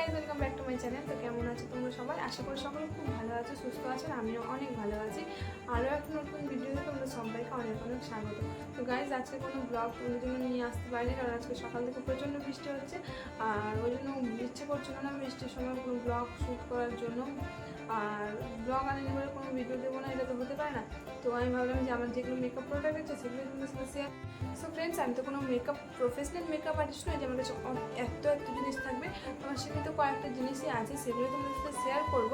Guys, welcome back to my channel. তো কেমন আছো তোমরা সবাই? আশা করি সকলে খুব ভালো আছো, সুস্থ আছো। আমিও অনেক ভালো আছি। আরও একটা নতুন ভিডিওতে তোমরা সবাইকে অনেক অনেক স্বাগত। তো গাইস, আজকে কোনো ব্লগ তোমাদের জন্য নিয়ে আসতে পারিনি, কারণ আজকে সকাল থেকে প্রচণ্ড বৃষ্টি হচ্ছে। আর ওই জন্য ইচ্ছে করছিল না বৃষ্টির সময় কোনো ব্লগ শ্যুট করার জন্য। আর ব্লগ আনিনি বলে কোনো ভিডিও দেবো না, এটা তো হতে পারে না। তো আমি ভাবলাম যে আমার যেগুলো মেকআপ প্রোডাক্ট আছে সেগুলো তোমাদের সাথে শেয়ার। সো ফ্রেন্ডস, আমি তো কোনো প্রফেশনাল মেকআপ আর্টিস্ট নয় যে আমার কাছে এত জিনিস থাকবে। আমার সীমিত কয়েকটা জিনিসই আছে, সেগুলো তোমাদের সাথে শেয়ার করব।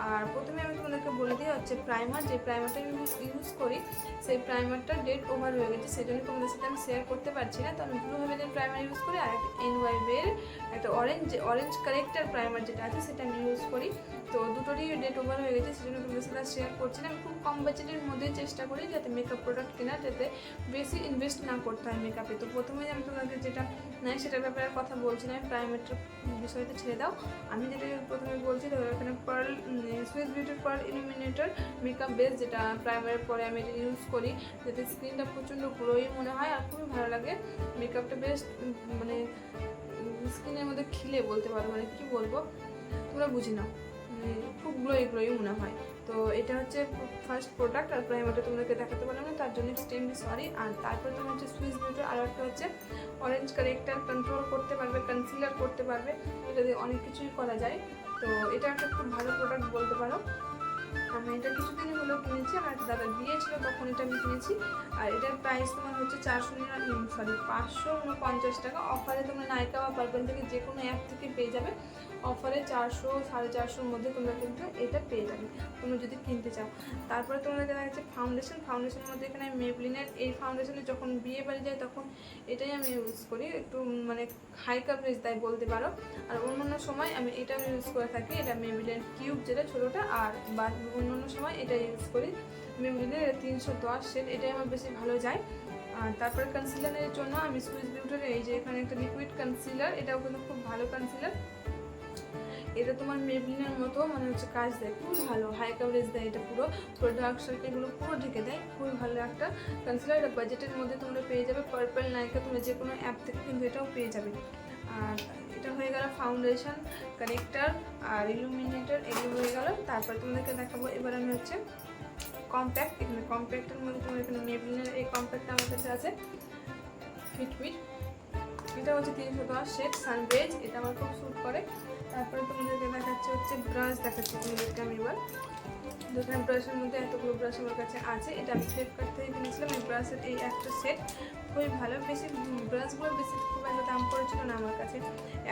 আর প্রথমে আমি তোমাদেরকে বলে দিই হচ্ছে প্রাইমার, যে প্রাইমারটা আমি ইউজ করি সেই প্রাইমারটা ডেট ওভার হয়ে গেছে, সেই জন্য তোমাদের সাথে আমি শেয়ার করতে পারছি না। তো আমি ব্লু হেভেনের প্রাইমার ইউজ করি, আর একটা এনওয়াইবের একটা অরেঞ্জ কারেক্টার প্রাইমার যেটা আছে সেটা আমি ইউজ করি। তো দুটোরই ডেট ওভার হয়ে গেছে, সেজন্য তোমাদের সাথে শেয়ার করছি না। আমি খুব কম বাজেটের মধ্যে চেষ্টা করি যাতে মেকআপ প্রোডাক্ট কেনার যাতে বেশি ইনভেস্ট না করতে হয় মেকআপে। তো প্রথমেই আমি তোমাকে যেটা নাই সেটার ব্যাপারে কথা বলছি না, আমি প্রাইমারটার বিষয়টা ছেড়ে দাও। আমি যেটা প্রথমে বলছি তো এখানে পার্ল সুইস বিউটির পার্ল ইলুমিনেটর মেকআপ বেস, যেটা প্রাইমারের পরে আমি এটা ইউজ করি যাতে স্কিনটা প্রচণ্ড গ্লোই মনে হয় আর খুবই ভালো লাগে। মেকআপটা বেশ মানে স্কিনের মধ্যে খিলে বলতে পারো, মানে কী বলবো তোমরা বুঝি নাও, খুব গ্লোই মনে হয়। তো এটা হচ্ছে ফার্স্ট প্রোডাক্ট, আর প্রাইমারটা তোমাদেরকে দেখাতে পারলাম না, তার জন্য এক্সট্রিমলি সরি। আর তারপরে তোমার হচ্ছে সুইস বিউটির আরও একটা হচ্ছে অরেঞ্জ কারেক্টার, কন্ট্রোল করতে পারবে, কনসিলার করতে পারবে, এটা দিয়ে অনেক কিছুই করা যায়। তো এটা একটা খুব ভালো প্রোডাক্ট বলতে পারো। আমি এটা কিছুদিন হলেও কিনেছি, আমার একটা দাদার বিয়ে ছিল তখন এটা আমি কিনেছি। আর এটার প্রাইস তোমার হচ্ছে 550 টাকা। অফারে তোমরা নাইকা বা পার্পল থেকে যে কোনো অ্যাপ থেকে পেয়ে যাবে। অফারে 400 450-র মধ্যে তোমরা কিন্তু এটা পেয়ে যাবে তোমরা যদি কিনতে চাও। তারপরে তোমাদেরকে দেখা যাচ্ছে ফাউন্ডেশনের মধ্যে এখানে মেবলিনের এই ফাউন্ডেশনে যখন বিয়ে বাড়ি যায় তখন এটাই আমি ইউজ করি, একটু মানে হাই কাভারেজ দেয় বলতে পারো। আর অন্যান্য সময় আমি এটা ইউজ করে থাকি, এটা মেবলিন কিউব যেটা ছোটোটা, আর বা অন্যান্য সময় এটা ইউজ করি মেবলিনের 310 শেড, এটাই আমার বেশি ভালো যায়। আর তারপরে কনসিলারের জন্য আমি সুইস বিউটির এই যে এখানে একটা লিকুইড কনসিলার, এটাও কিন্তু খুব ভালো কনসিলার। এটা তোমার মেবলিনের মতো মানে হচ্ছে কাজ দেয়, খুবই ভালো হাই কাভারেজ দেয়, এটা পুরো ডার্ক সার্কেলগুলো পুরো ঢেকে দেয়, খুবই ভালো একটা কনসিলার। এটা বাজেটের মধ্যে তোমরা পেয়ে যাবে, পার্পল নাইকা তোমরা যে কোনো অ্যাপ থেকে কিন্তু এটাও পেয়ে যাবে। আর এটা হয়ে গেল ফাউন্ডেশন, কারেক্টার আর ইলুমিনেটর, এগুলো হয়ে গেল। তারপর তোমাদেরকে দেখাবো এবার আমি হচ্ছে কম্প্যাক্ট। এখানে কম্প্যাক্টের মধ্যে তোমার এখানে মেবলিনের এই কম্প্যাক্টটা আমার কাছে আছে ফিটমিট, এটা হচ্ছে 310 শেড সানরেজ, এটা আমার খুব স্যুট করে। তারপরে তোমাদেরকে দেখাচ্ছে হচ্ছে ব্রাশ, দেখাচ্ছি তোমাদেরকে আমি এবার। যেখানে ব্রাশের মধ্যে এতগুলো ব্রাশ আমার কাছে আছে, এটা আমি ফ্লিপকার্ট থেকে কিনেছিলাম। এই ব্রাশের এই একটা সেট খুবই ভালো, বেশি ব্রাশগুলো বেশি খুব একটা দাম পড়েছিল না, আমার কাছে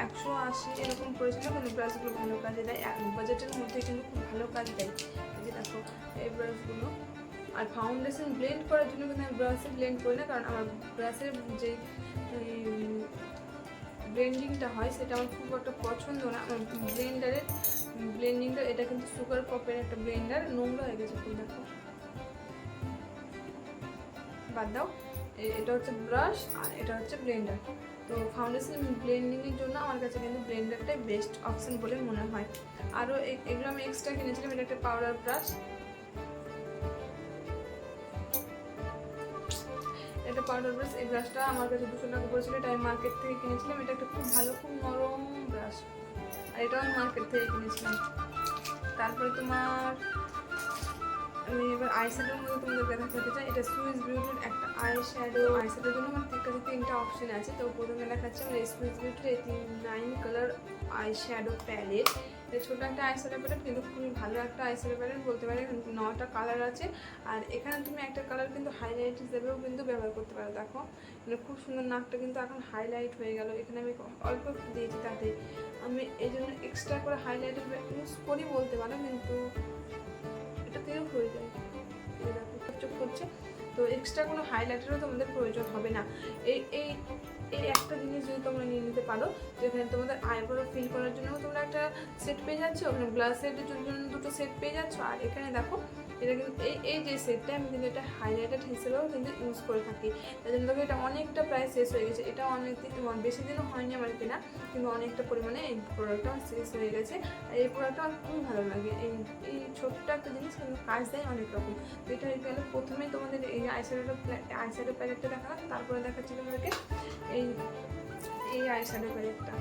180 এরকম পড়েছিল, কিন্তু ব্রাশগুলো ভালো কাজে দেয়, বাজেটের মধ্যে কিন্তু খুব ভালো কাজ দেয়। এই যে দেখো এই ব্রাশগুলো। আর ফাউন্ডেশন ব্লেন্ড করার জন্য কিন্তু আমি ব্রাশে ব্লেন্ড করি না, কারণ আমার ব্রাশের যে ব্লেন্ডিংটা হয় সেটা আমার খুব একটা পছন্দ না। আমার ব্লেন্ডারের ব্লেন্ডিংটা, এটা কিন্তু সুগার পপের একটা ব্লেন্ডার, নোংরা হয়ে গেছে ফুল, দেখো বাদ দাও। এটা হচ্ছে ব্রাশ আর এটা হচ্ছে ব্লেন্ডার। তো ফাউন্ডেশন ব্লেন্ডিংয়ের জন্য আমার কাছে কিন্তু ব্লেন্ডারটাই বেস্ট অপশন বলে মনে হয়। আরও এগুলো আমি এক্সট্রা কিনেছিলাম, এটা একটা পাউডার ব্রাশ, এটা পাউডার ব্রাশ। এই ব্রাশটা আমার কাছে 200 টাকা পড়েছিল, এটা আমি মার্কেট থেকে কিনেছিলাম। এটা একটা খুব ভালো, খুব নরম ব্রাশ, আর এটাও আমি মার্কেট থেকে কিনেছিলাম। তারপরে তোমার আমি এবার আইশ্যাডোর মধ্যে তোমাদেরকে দেখাতে চাই, এটা সুইস বিউটির একটা আইশ্যাডোর জন্য আমার কাছে 3টা অপশন আছে। তো প্রথমে দেখাচ্ছে আমার এই সুইস বিউটির এই 9 কালার আইশ্যাডো প্যালেট। এটা ছোটো একটা আইশ্যাডো প্যালেট, কিন্তু খুবই ভালো একটা আইশ্যাডো প্যালেট বলতে পারে। 9টা কালার আছে, আর এখানে তুমি একটা কালার কিন্তু হাইলাইট হিসেবেও কিন্তু ব্যবহার করতে পারো। দেখো মানে খুব সুন্দর, নাকটা কিন্তু এখন হাইলাইট হয়ে গেল। এখানে আমি অল্প দিয়েছি, তাতে আমি এই জন্য এক্সট্রা করে হাইলাইটার ইউজ করি বলতে পারো, কিন্তু এটা থেকেও হয়ে যায়, চোখ করছে। তো এক্সট্রা কোনো হাইলাইটারও তোমাদের প্রয়োজন হবে না। এই এই এই একটা জিনিস যদি তোমরা নিয়ে নিতে পারো, যেখানে তোমাদের আইব্রো ফিল করার জন্য তোমরা একটা সেট পেয়ে যাচ্ছ, ওখানে গ্লাসের জন্য 2টো সেট পেয়ে যাচ্ছ। আর এখানে দেখো এটা কিন্তু এই যে সেটটা আমি কিন্তু এটা হাইলাইটার হিসেবেও কিন্তু ইউজ করে থাকি। তাই জন্য দেখো এটা অনেকটা প্রায় শেষ হয়ে গেছে, এটা অনেক বেশি দিনও হয়নি আমার কেনা, কিন্তু অনেকটা পরিমাণে এই প্রোডাক্টটা শেষ হয়ে গেছে। আর এই প্রোডাক্টটা আমার খুবই ভালো লাগে। এই ছোট্ট একটা জিনিস কিন্তু কাজ দেয় অনেক রকম। তো এটা হয়ে গেলে প্রথমেই তোমাদের এই আইশ্যাডো প্যালেটটা দেখালাম, তারপরে দেখাচ্ছি তোমাদেরকে এই আইশ্যাডো প্যালেটটা।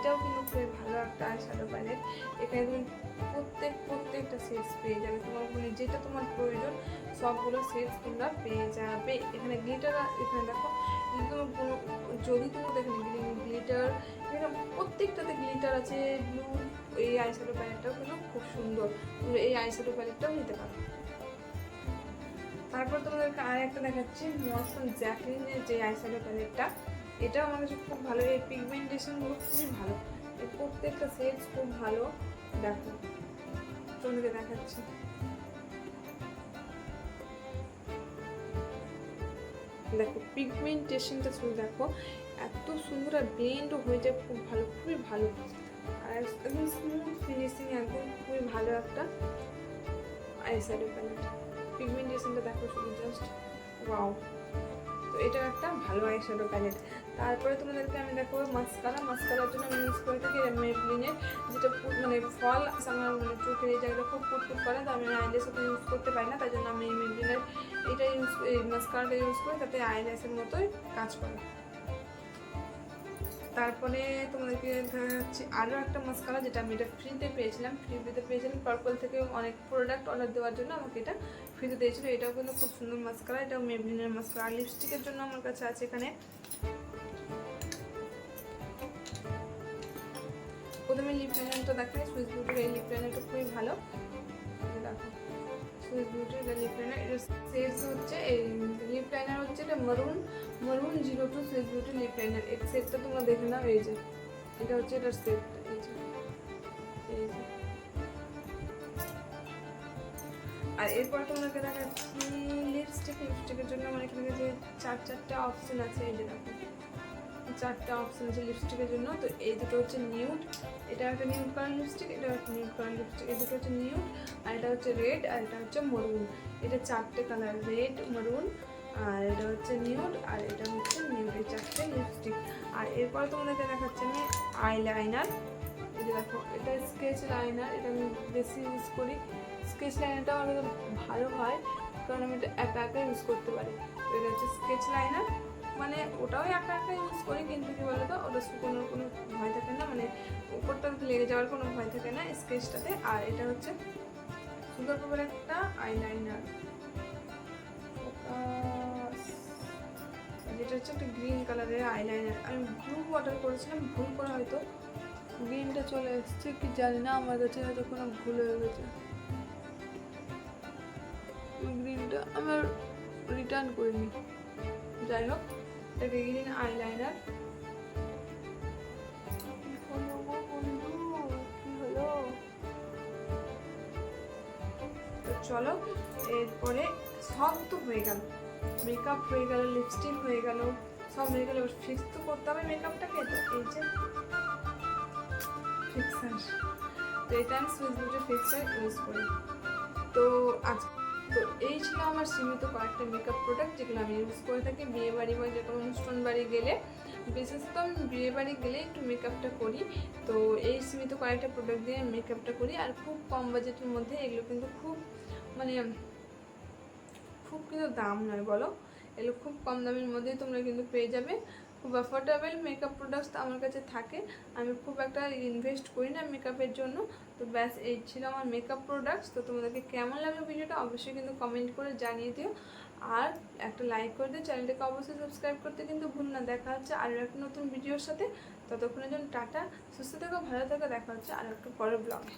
এটাও কিন্তু খুবই ভালো একটা আই শ্যাডো প্যালেট। এখানে তুমি প্রত্যেকটা সেটস পেয়ে যাবে, তোমার মানে যেটা তোমার প্রয়োজন সবগুলো সেটস তোমরা পেয়ে যাবে। এখানে গ্লিটার, এখানে দেখো যদি তোমার এখানে গ্লিটার, এখানে প্রত্যেকটাতে গ্লিটার আছে, ব্লু। এই আই শ্যাডো প্যালেটটাও কিন্তু খুব সুন্দর, তোমরা এই আই শ্যাডো প্যালেটটাও নিতে পারো। তারপর তোমাদেরকে আর একটা দেখাচ্ছি মরসন জ্যাকলিনের যে আই শ্যাডো প্যালেটটা, এটাও আমার কাছে খুব ভালো। এই পিগমেন্টেশনগুলো খুবই ভালো, এই প্রত্যেকটা সেটস খুব ভালো। দেখো তোমাদেরকে দেখাচ্ছি, দেখো পিগমেন্টেশনটা শুধু দেখো, এত সুন্দর আর ব্লেন্ডও হয়ে যায় খুব ভালো, খুবই ভালো। আর একদম স্মুথ ফিনিশিং, একদম খুবই ভালো একটা আই শ্যাডো প্যালেট। পিগমেন্টেশনটা দেখো শুধু জাস্ট ওয়াও। তো এটা একটা ভালো আই শ্যাডো প্যালেট। তারপরে তোমাদেরকে আমি দেখো মাস্কারার জন্য আমি ইউজ করে থাকি মেবলিনের, যেটা মানে ফল আমার মানে চোখের এই জায়গাটা খুব পুটপুট করে, তো আমি আইল্যাশের সাথে ইউজ করতে পারি না, তাই জন্য আমি এই মেবলিনের এটা এই মাস্কারাটা ইউজ করি, তাতে আইল্যাশের মতোই কাজ করে। তারপরে তোমাদেরকে দেখাচ্ছি আরও একটা মাস্কারা, যেটা আমি এটা ফ্রিতে পেয়েছিলাম পার্পল থেকে অনেক প্রোডাক্ট অর্ডার দেওয়ার জন্য আমাকে এটা ফ্রিতে দিয়েছিলো। এটাও কিন্তু খুব সুন্দর মাস্কারা, এটাও মেবলিনের মাস্কারা। আর লিপস্টিকের জন্য আমার কাছে আছে এখানে, প্রথমে লিপ লাইনারটা দেখাই। সুইস বিউটির এই লিপ লাইনারটা খুবই ভালো, দেখো সুইস বিউটির এটা লিপ লাইনার। এটা সেটস হচ্ছে এই লিপ লাইনার হচ্ছে এটা মারুন 02 সুইস বিউটির লিপ লাইনার। এই সেটটা তোমরা দেখে নাও, এই যে এটা হচ্ছে এটার সেটটা, এই যে আর এরপর তোমাকে দেখাচ্ছি লিপস্টিকের জন্য আমার এখানে যে চারটা অপশন আছে, এই যে দেখো চারটা অপশন আছে লিপস্টিকের জন্য। তো এই দুটো হচ্ছে নিউড, এটা একটা নিউড কালার লিপস্টিক, এটা একটা নিউড কালার লিপস্টিক। এই দুটো হচ্ছে নিউড, আর এটা হচ্ছে রেড, আর এটা হচ্ছে মরুন। এটা চারটে কালার, রেড, মরুন, আর এটা হচ্ছে নিউড, আর এটা হচ্ছে নিউড। এই চারটে লিপস্টিক। আর এরপরে তোমাদেরকে দেখাচ্ছি আমি আইলাইনার। এই যে দেখো এটা স্কেচ লাইনার, এটা আমি বেশি ইউজ করি। স্কেচ লাইনারটাও আমার ভালো হয়, কারণ আমি এটা একা একা ইউজ করতে পারি। তো এটা হচ্ছে স্কেচ লাইনার, মানে ওটাও একা ইউজ করি, কিন্তু কি বলতো ওটা শুকোনোর কোনো ভয় থাকে না, মানে উপরটা লেগে যাওয়ার কোনো ভয় থাকে না স্কেচটাতে। আর এটা হচ্ছে সুন্দর করে একটা আইলাইনার, যেটা হচ্ছে একটা গ্রিন কালারের আইলাইনার। আমি ব্লু অর্ডার করেছিলাম, ভুল করে হয়তো গ্রিনটা চলে এসছে কি জানি না, আমার কাছে হয়তো কোনো ভুল হয়ে গেছে। গ্রিনটা আমার রিটার্ন করিনি, যাই হোক এটা গ্রিন আইলাইনার। তো চলো, এরপরে সব তো হয়ে গেল, মেকআপ হয়ে গেল, লিপস্টিক হয়ে গেল, সব হয়ে গেল। ফিক্স তো করতে হবে মেকআপটাকে। তো এই যে ফিক্সার, তো এটা আমি সুইস বিউটির ফিক্সার ইউজ করি। তো তো এই ছিল আমার সীমিত কয়েকটা মেকআপ প্রোডাক্ট, যেগুলো আমি ইউজ করে থাকি বিয়ে বাড়ি বা যে কোনো অনুষ্ঠান বাড়ি গেলে, বিশেষত আমি বিয়ে বাড়ি গেলে একটু মেকআপটা করি। তো এই সীমিত কয়েকটা প্রোডাক্ট দিয়ে মেকআপটা করি, আর খুব কম বাজেটের মধ্যে। এগুলো কিন্তু খুব মানে খুব কিন্তু দাম নয় বলো, এগুলো খুব কম দামের মধ্যেই তোমরা কিন্তু পেয়ে যাবে। খুব অ্যাফোর্ডেবল মেকআপ প্রোডাক্টস আমার কাছে থাকে, আমি খুব একটা ইনভেস্ট করি না মেকআপের জন্য। তো ব্যাস এই ছিল আমার মেকআপ প্রোডাক্টস। তো তোমাদেরকে কেমন লাগলো ভিডিওটা অবশ্যই কিন্তু কমেন্ট করে জানিয়ে দিও, আর একটা লাইক করে দিও, চ্যানেলটাকে অবশ্যই সাবস্ক্রাইব করতে কিন্তু ভুল না। দেখা হচ্ছে আরও একটা নতুন ভিডিওর সাথে, ততক্ষণের জন্য টাটা, সুস্থ থেকো, ভালো থেকো, দেখা হচ্ছে আরও একটা পরের ব্লগে।